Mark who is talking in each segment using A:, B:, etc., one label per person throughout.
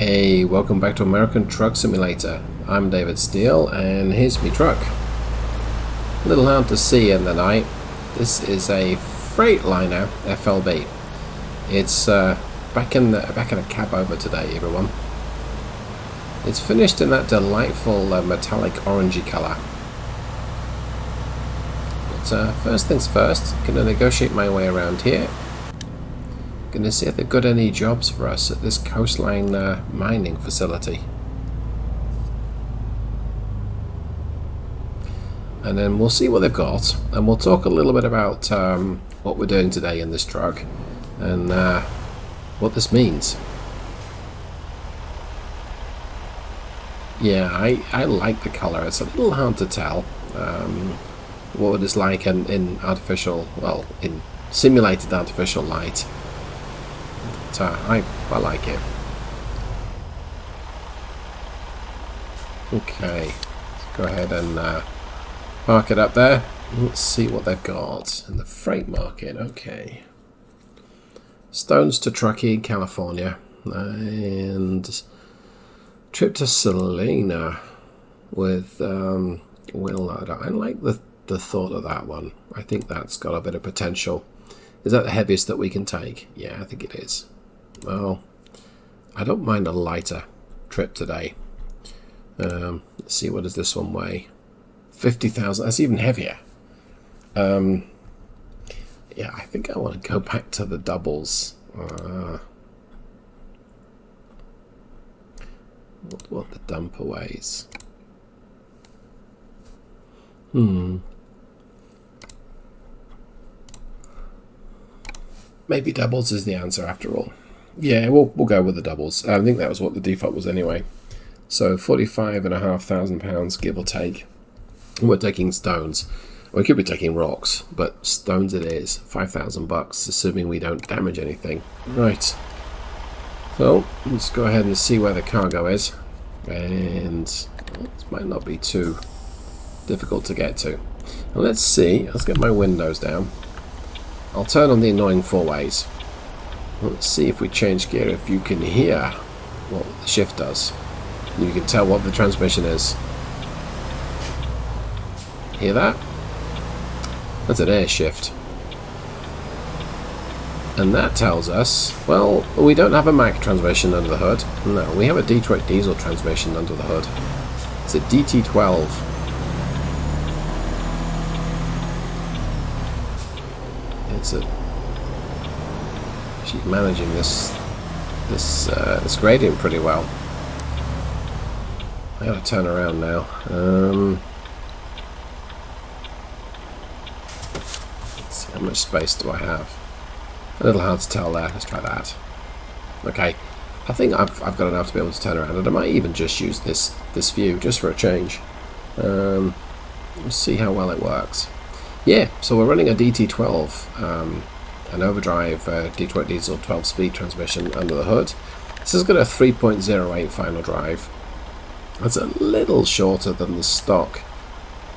A: Hey, welcome back to American Truck Simulator. I'm David Steele and here's my truck. A little hard to see in the night. This is a Freightliner FLB. It's back in a cab over today, everyone. It's finished in that delightful metallic orangey colour. But first things first, I'm going to negotiate my way around here. Going to see if they've got any jobs for us at this coastline mining facility. And then we'll see what they've got, and we'll talk a little bit about what we're doing today in this truck and what this means. Yeah, I like the colour. It's a little hard to tell what it's like in artificial, well, in simulated artificial light. I like it. Okay, let's go ahead and park it up there. Let's see what they've got in the freight market. Okay, Stones to Truckee, California, and trip to Salina with wheel loader. I like the thought of that one. I think that's got a bit of potential. Is that the heaviest that we can take? Yeah, I think it is. Well, I don't mind a lighter trip today. Let's see, what does this one weigh? 50,000. That's even heavier. Yeah, I think I want to go back to the doubles. What the dumper weighs? Maybe doubles is the answer after all. Yeah, we'll go with the doubles. I think that was what the default was anyway. So 45,500 pounds, give or take. And we're taking stones. We could be taking rocks, but stones it is. 5,000 bucks, assuming we don't damage anything. Right. So let's go ahead and see where the cargo is. And this might not be too difficult to get to. Now let's see. Let's get my windows down. I'll turn on the annoying four-ways. Let's see if we change gear, if you can hear what the shift does. You can tell what the transmission is. Hear that? That's an air shift. And that tells us, well, we don't have a Mack transmission under the hood. No, we have a Detroit Diesel transmission under the hood. It's a DT12. She's managing this gradient pretty well. I gotta turn around now. Let's see, how much space do I have? A little hard to tell there. Let's try that. Okay, I think I've got enough to be able to turn around, and I might even just use this view just for a change. Let's see how well it works. Yeah, so we're running a DT12, an overdrive Detroit Diesel 12-speed transmission under the hood. This has got a 3.08 final drive. That's a little shorter than the stock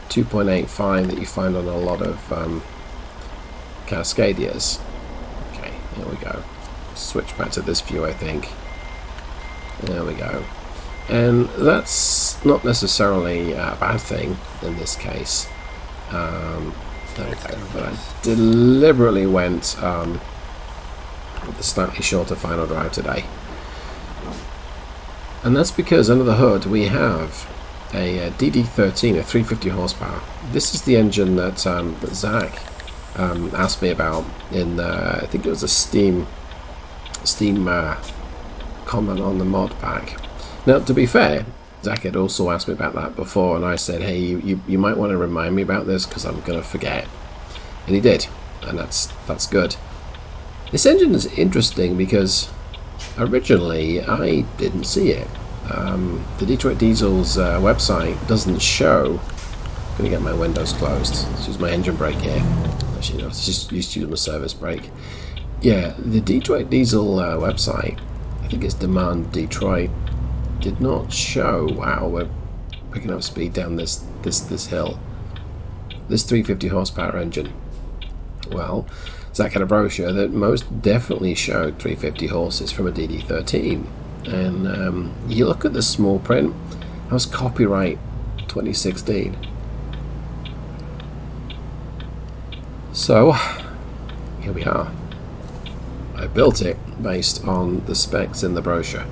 A: 2.85 that you find on a lot of Cascadias. Okay, here we go. Switch back to this view, I think. There we go. And that's not necessarily a bad thing in this case. There we go. But I deliberately went with the slightly shorter final drive today. And that's because under the hood we have a DD13, a 350 horsepower. This is the engine that Zach asked me about in, I think it was a Steam comment on the mod pack. Now, to be fair, Zach had also asked me about that before, and I said, hey, you might want to remind me about this because I'm going to forget. And he did, and that's good. This engine is interesting because originally I didn't see it. The Detroit Diesel's website doesn't show. I'm going to get my windows closed. Let's use my engine brake here. Actually, no, it's just used to use my service brake. Yeah, the Detroit Diesel website, I think it's Demand Detroit, did not show. Wow, we're picking up speed down this hill. This 350 horsepower engine. Well, Zach had a brochure that most definitely showed 350 horses from a DD13. And you look at the small print, that was copyright 2016. So here we are. I built it based on the specs in the brochure,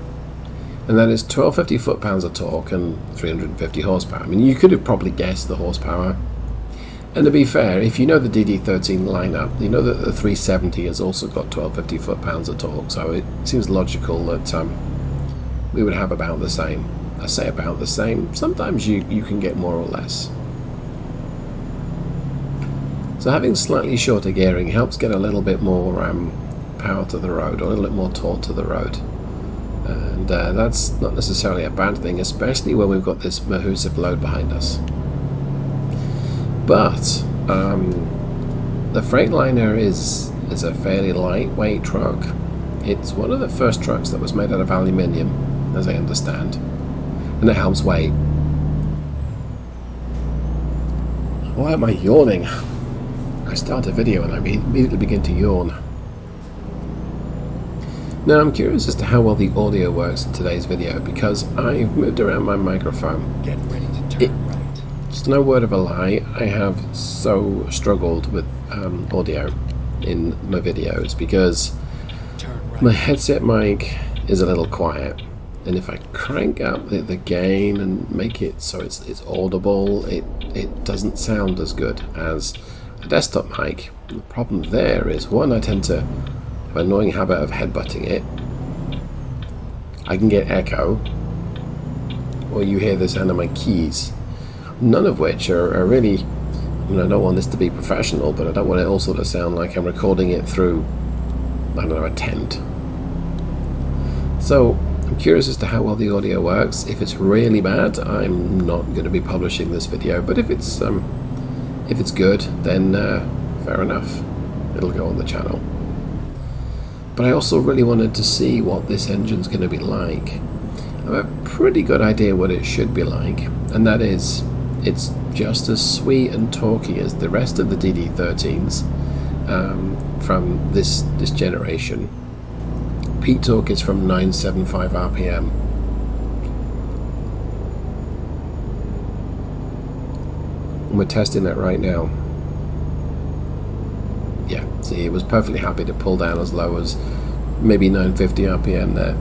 A: and that is 1250 foot-pounds of torque and 350 horsepower. I mean, you could have probably guessed the horsepower. And to be fair, if you know the DD13 lineup, you know that the 370 has also got 1250 foot-pounds of torque, so it seems logical that we would have about the same. I say about the same. Sometimes you can get more or less. So having slightly shorter gearing helps get a little bit more power to the road, or a little bit more torque to the road. And that's not necessarily a bad thing, especially when we've got this massive load behind us. But the Freightliner is a fairly lightweight truck. It's one of the first trucks that was made out of aluminium, as I understand, and it helps weight. Why am I yawning? I start a video and I immediately begin to yawn. Now I'm curious as to how well the audio works in today's video, because I've moved around my microphone.
B: Get ready to turn right.
A: It's no word of a lie, I have so struggled with audio in my videos because my headset mic is a little quiet, and if I crank up the gain and make it so it's audible, it doesn't sound as good as a desktop mic. The problem there is, one, I tend to have an annoying habit of headbutting it. I can get echo, or you hear the sound of my keys, none of which are really, I mean, I don't want this to be professional, but I don't want it also to sound like I'm recording it through, I don't know, a tent. So I'm curious as to how well the audio works. If it's really bad, I'm not going to be publishing this video, but if it's good, then fair enough, it'll go on the channel. But I also really wanted to see what this engine's going to be like. I have a pretty good idea what it should be like, and that is, it's just as sweet and torquey as the rest of the DD13s from this generation. Peak torque is from 975 RPM. And we're testing that right now. Yeah, see, it was perfectly happy to pull down as low as maybe 950 RPM there.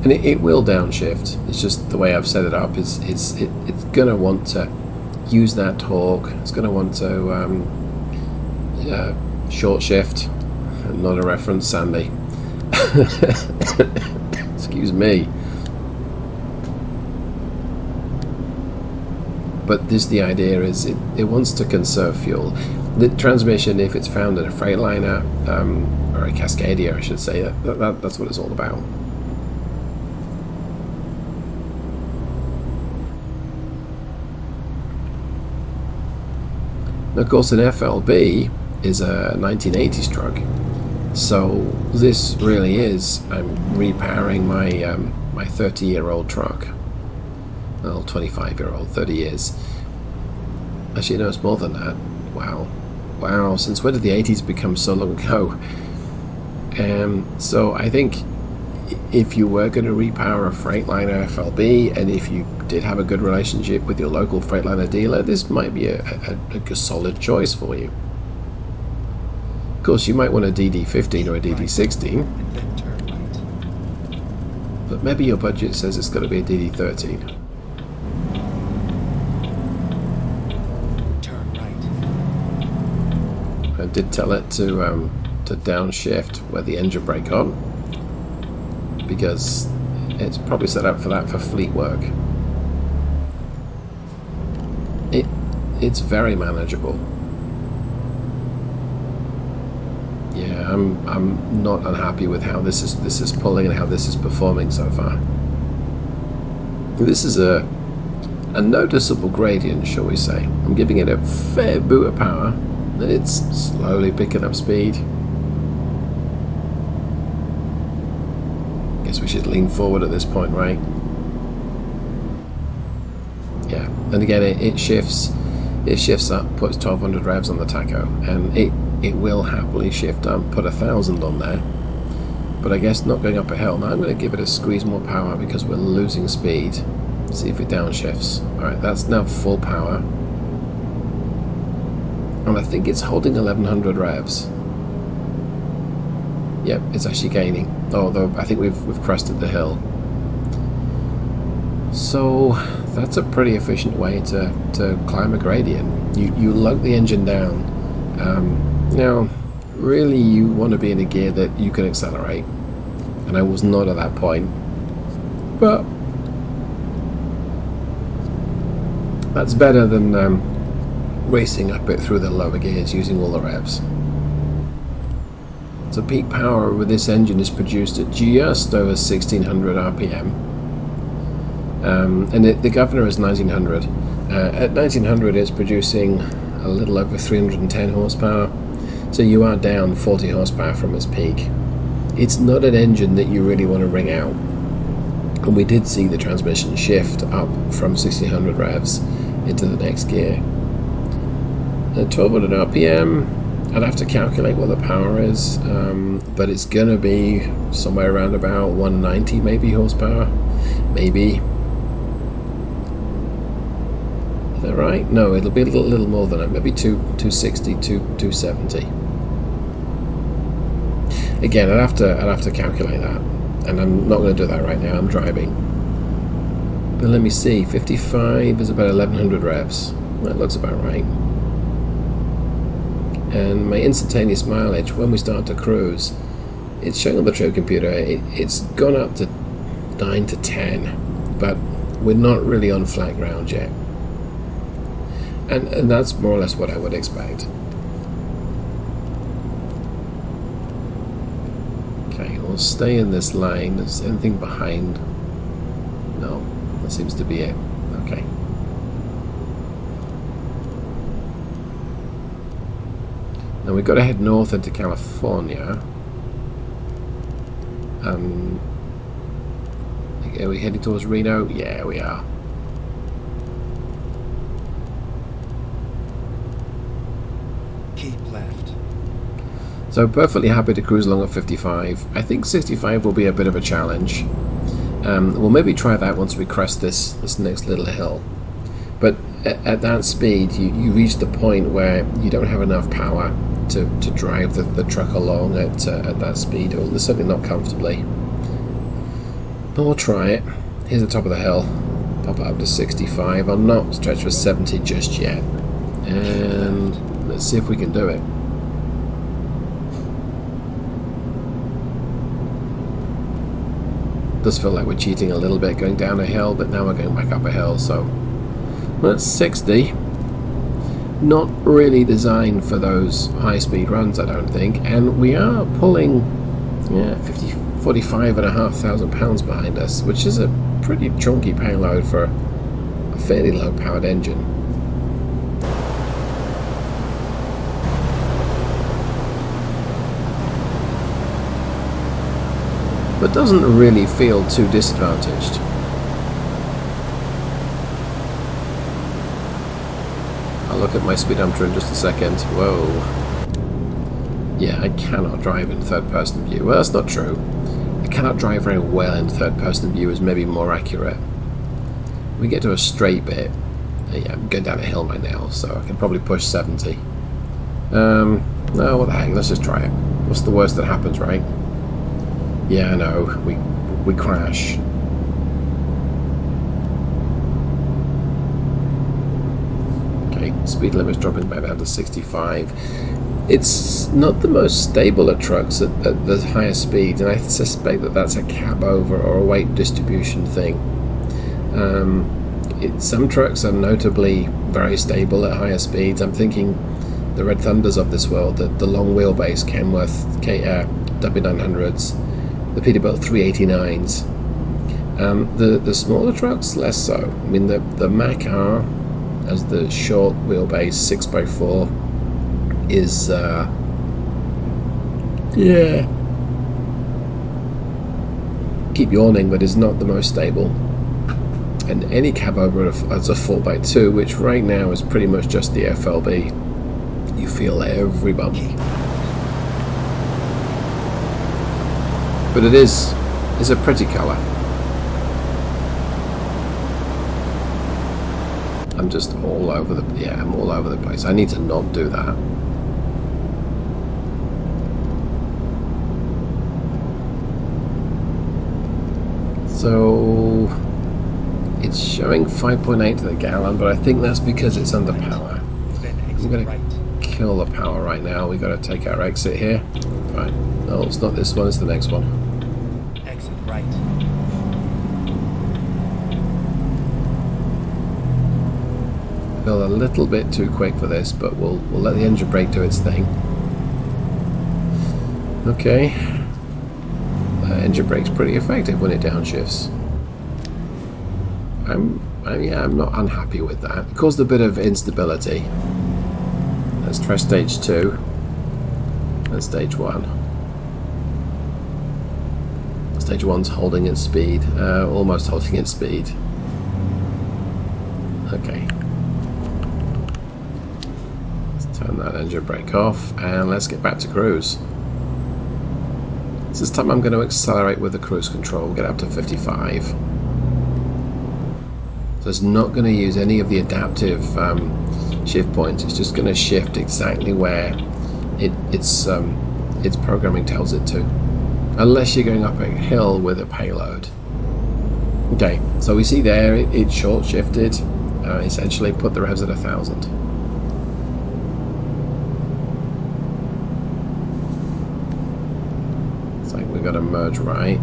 A: And it will downshift. It's just the way I've set it up. It's going to want to use that torque. It's going to want to short shift. Not a reference, Sandy. Excuse me. But the idea is it wants to conserve fuel. The transmission, if it's found in a Freightliner or a Cascadia, I should say, that's what it's all about. Now, of course, an FLB is a 1980s truck, so this really is, I'm repowering my 30-year-old truck. Well, 25-year-old, 30 years. Actually, no, it's more than that. Wow. Wow, since when did the 80s become so long ago? So I think if you were going to repower a Freightliner FLB, and if you did have a good relationship with your local Freightliner dealer, this might be a solid choice for you. Of course, you might want a DD15 or a DD16, but maybe your budget says it's got to be a DD13. I did tell it to downshift where the engine brake on, because it's probably set up for that for fleet work. It's very manageable. Yeah, I'm not unhappy with how this is pulling and how this is performing so far. This is a noticeable gradient, shall we say. I'm giving it a fair boot of power, and it's slowly picking up speed. Guess we should lean forward at this point, right? Yeah, and again it shifts up, puts 1200 revs on the tacho, and it will happily shift up, put 1000 on there. but I guess not going up a hill. Now I'm going to give it a squeeze more power because we're losing speed. See if it downshifts. Alright, that's now full power. And I think it's holding 1100 revs. Yep, it's actually gaining. Although I think we've crested the hill. So that's a pretty efficient way to climb a gradient. You lock the engine down. Now, really you want to be in a gear that you can accelerate. And I was not at that point. But that's better than racing up it through the lower gears using all the revs. So peak power with this engine is produced at just over 1600 RPM. And the governor is 1900. At 1900 it's producing a little over 310 horsepower. So you are down 40 horsepower from its peak. It's not an engine that you really want to wring out. And we did see the transmission shift up from 1600 revs into the next gear. At 1200 RPM, I'd have to calculate what the power is, but it's gonna be somewhere around about 190 maybe horsepower, maybe. Is that right? No, it'll be a little more than that, maybe 260, 270. Again, I'd have to calculate that, and I'm not going to do that right now. I'm driving. But let me see. 55 is about 1100 revs. That looks about right. And my instantaneous mileage when we start to cruise, it's showing on the trip computer. It's gone up to 9 to 10, but we're not really on flat ground yet. And that's more or less what I would expect. Okay, we'll stay in this line. Is anything behind? No, that seems to be it. Okay. Now we've got to head north into California. Are we heading towards Reno? Yeah, we are.
B: Keep left.
A: So perfectly happy to cruise along at 55. I think 65 will be a bit of a challenge. We'll maybe try that once we crest this next little hill. But at that speed, you reach the point where you don't have enough power to drive the truck along at that speed, or certainly not comfortably. But we'll try it. Here's the top of the hill. Pop it up to 65. I'll not stretch for 70 just yet. And let's see if we can do it. Does feel like we're cheating a little bit going down a hill, but now we're going back up a hill, so that's 60. Not really designed for those high-speed runs, I don't think, and we are pulling 45,500 pounds behind us, which is a pretty chunky payload for a fairly low-powered engine. But doesn't really feel too disadvantaged. I'll look at my speedometer in just a second. Whoa. Yeah, I cannot drive in third-person view. Well, that's not true. I cannot drive very well in third-person view is maybe more accurate. We get to a straight bit. Yeah, I'm going down a hill right now, so I can probably push 70. No, what the heck, let's just try it. What's the worst that happens, right? Yeah, I know, we crash. Okay, speed limit's dropping back down to 65. It's not the most stable of trucks at the higher speeds, and I suspect that that's a cab over or a weight distribution thing. Some trucks are notably very stable at higher speeds. I'm thinking the Red Thunders of this world, the long wheelbase Kenworth W900s, the Peterbilt 389s. The smaller trucks, less so. I mean, the Mac R, as the short wheelbase 6x4, is keep yawning, but is not the most stable. And any cab over as a 4x2, which right now is pretty much just the FLB, you feel every bump. But it is a pretty colour. I'm just all over the, yeah, I'm all over the place. I need to not do that. So it's showing 5.8 to the gallon, but I think that's because it's under power. I'm going to kill the power right now. We've got to take our exit here. Right. No, it's not this one, it's the next one.
B: Exit right.
A: Feel a little bit too quick for this, but we'll let the engine brake do its thing. Okay. Engine brake's pretty effective when it downshifts. I'm not unhappy with that. It caused a bit of instability. Let's try stage 2 and stage 1. Stage 1's holding its speed, almost holding its speed. Okay. Let's turn that engine brake off and let's get back to cruise. So this time I'm going to accelerate with the cruise control, get up to 55. So it's not going to use any of the adaptive shift points. It's just going to shift exactly where its programming tells it to, unless you're going up a hill with a payload. Okay, so we see there it short shifted, essentially put the revs at 1,000. It's like we've got to merge right.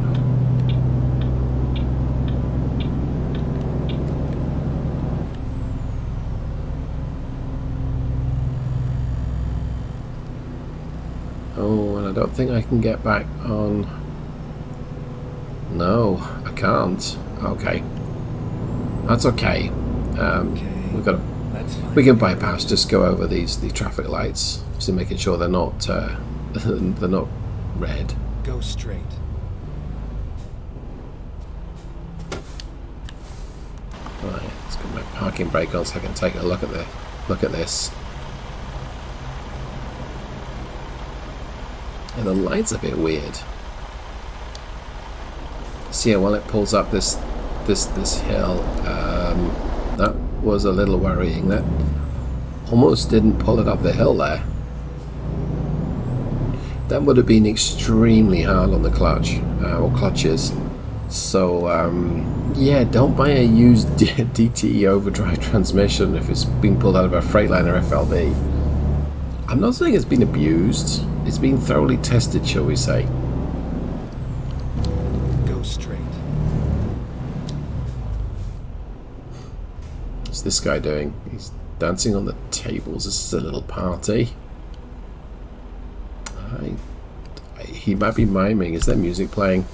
A: Oh, and I don't think I can get back on. No, I can't. Okay, that's okay. We've got to. We can bypass. Just go over the traffic lights, so making sure they're not they're not red.
B: Go straight.
A: Right, let's get my parking brake on so I can take a look at this. And the light's a bit weird. So yeah, while it pulls up this hill, that was a little worrying. That almost didn't pull it up the hill there. That would have been extremely hard on the clutch or clutches. So yeah, don't buy a used DTE overdrive transmission if it's being pulled out of a Freightliner FLB. I'm not saying it's been abused. It's been thoroughly tested, shall we say.
B: Go straight.
A: What's this guy doing? He's dancing on the tables. This is a little party. He might be miming. Is there music playing?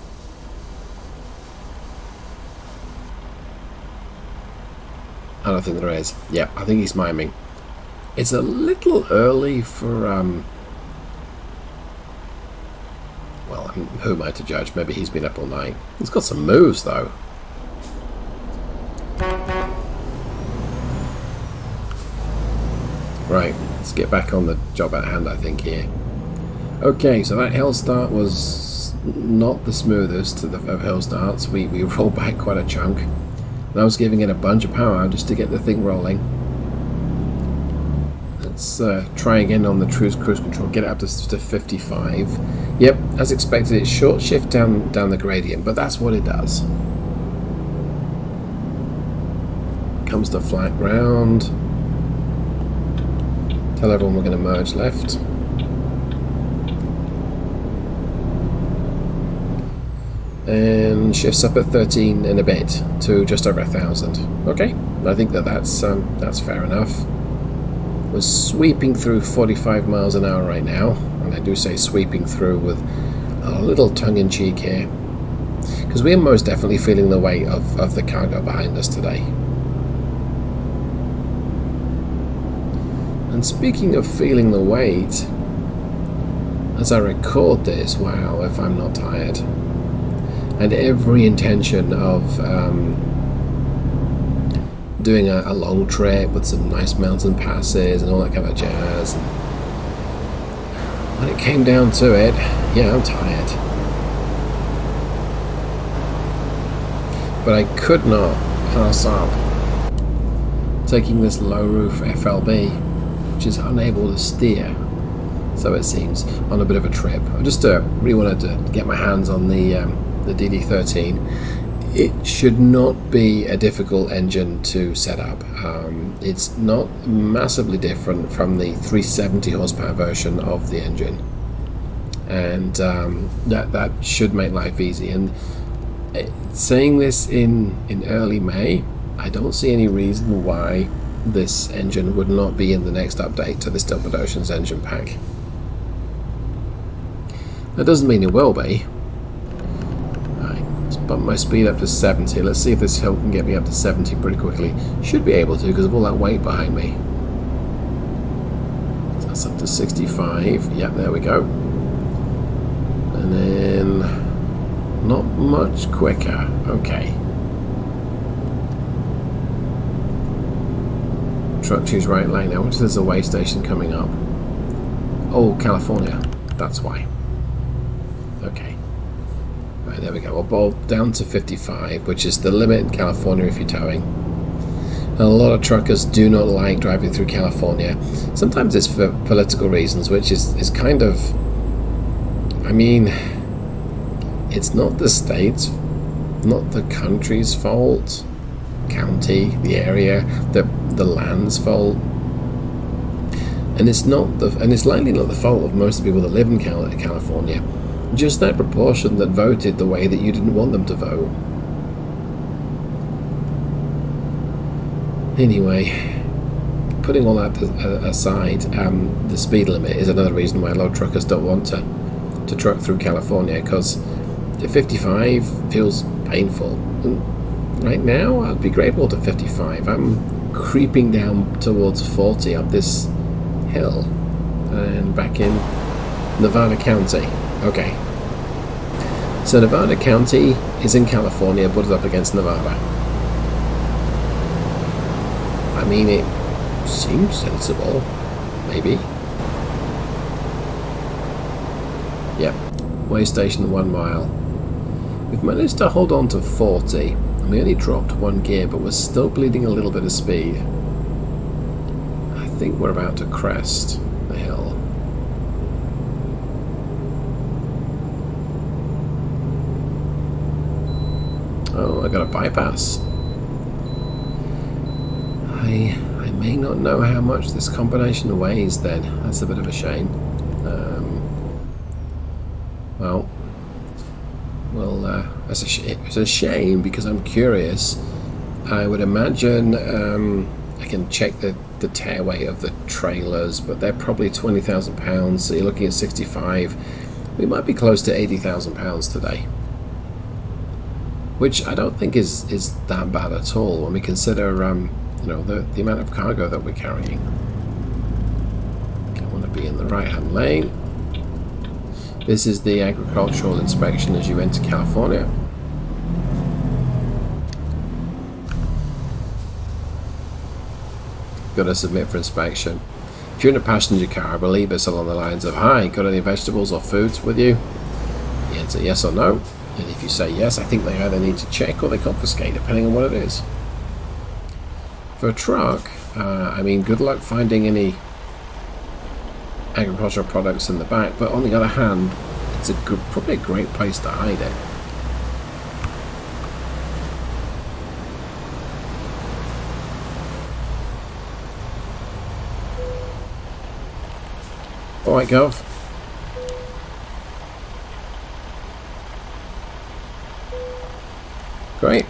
A: I don't think there is. Yeah, I think he's miming. It's a little early for well, who am I to judge? Maybe he's been up all night. He's got some moves though. Right, let's get back on the job at hand, I think, here. Okay, so that hill start was not the smoothest of hill starts. We rolled back quite a chunk. And I was giving it a bunch of power just to get the thing rolling. Let's try again on the cruise control, get it up to 55. Yep, as expected, it's short shift down the gradient, but that's what it does. Comes to flat ground. Tell everyone we're going to merge left. And shifts up at 13 and a bit to just over 1,000. Okay, I think that's fair enough. We're sweeping through 45 miles an hour right now, and I do say sweeping through with a little tongue-in-cheek here, because we are most definitely feeling the weight of the cargo behind us today. And speaking of feeling the weight, as I record this, wow, if I'm not tired. And every intention of doing a long trip with some nice mountain passes and all that kind of jazz. And when it came down to it, yeah, I'm tired. but I could not pass up taking this low roof FLB, which is unable to steer, so it seems, on a bit of a trip. I just really wanted to get my hands on the DD13. It should not be a difficult engine to set up. It's not massively different from the 370 horsepower version of the engine, and that should make life easy. And saying this in early May, I don't see any reason why this engine would not be in the next update to this Dilbert Oceans engine pack. That doesn't mean it will be. Right, let's bump my speed up to 70. Let's see if this hill can get me up to 70 pretty quickly. Should be able to because of all that weight behind me. So that's up to 65. Yep, there we go. And then not much quicker. Okay. Truck choose right lane. I wonder if there's a way station coming up. Oh, California. That's why. Okay. Right, there we go. We'll bolt down to 55, which is the limit in California if you're towing. And a lot of truckers do not like driving through California. Sometimes it's for political reasons, which is kind of... I mean, it's not the state's, not the country's fault. County, the area, the land's fault, and it's likely not the fault of most of the people that live in California. Just that proportion that voted the way that you didn't want them to vote. Anyway, putting all that aside, the speed limit is another reason why a lot of truckers don't want to truck through California, because 55 feels painful. And right now, I'd be grateful to 55. I'm creeping down towards 40 up this hill and back in Nevada County. Okay. So Nevada County is in California, butted up against Nevada. I mean, it seems sensible. Maybe. Yep. Way station 1 mile. We've managed to hold on to 40. We only dropped 1 gear, but we're still bleeding a little bit of speed. I think we're about to crest the hill. Oh, I got a bypass. I may not know how much this combination weighs then. That's a bit of a shame. It's a shame because I'm curious. I would imagine I can check the tear weight of the trailers, but they're probably 20,000 pounds, so you're looking at 65. We might be close to 80,000 pounds today, which I don't think is that bad at all when we consider the amount of cargo that we're carrying. I want to be in the right-hand lane. This is the agricultural inspection as you enter California. Got to submit for inspection. If you're in a passenger car, I believe it's along the lines of, "Hi, got any vegetables or foods with you?" You answer yes or no. And if you say yes, I think they either need to check or they confiscate, depending on what it is. For a truck, I mean, good luck finding any agricultural products in the back, but on the other hand, it's probably a great place to hide it. Alright, Gov. Great.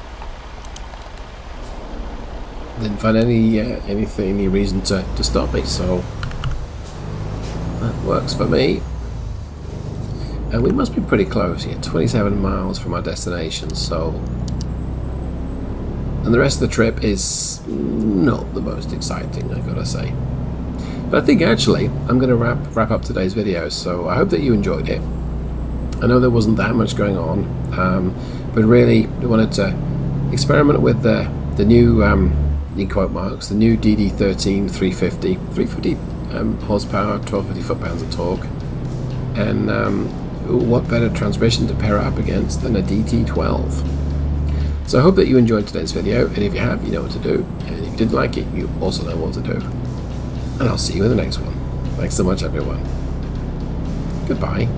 A: Didn't find any reason to stop me, so that works for me. And we must be pretty close here, 27 miles from our destination, so... And the rest of the trip is not the most exciting, I gotta say. But I think actually I'm going to wrap up today's video, so I hope that you enjoyed it. I know there wasn't that much going on, but really we wanted to experiment with the new, in quote marks, the new DD13 350 horsepower, 1250 foot-pounds of torque, and what better transmission to pair it up against than a DT12. So I hope that you enjoyed today's video, and if you have, you know what to do, and if you didn't like it, you also know what to do. And I'll see you in the next one. Thanks so much, everyone. Goodbye.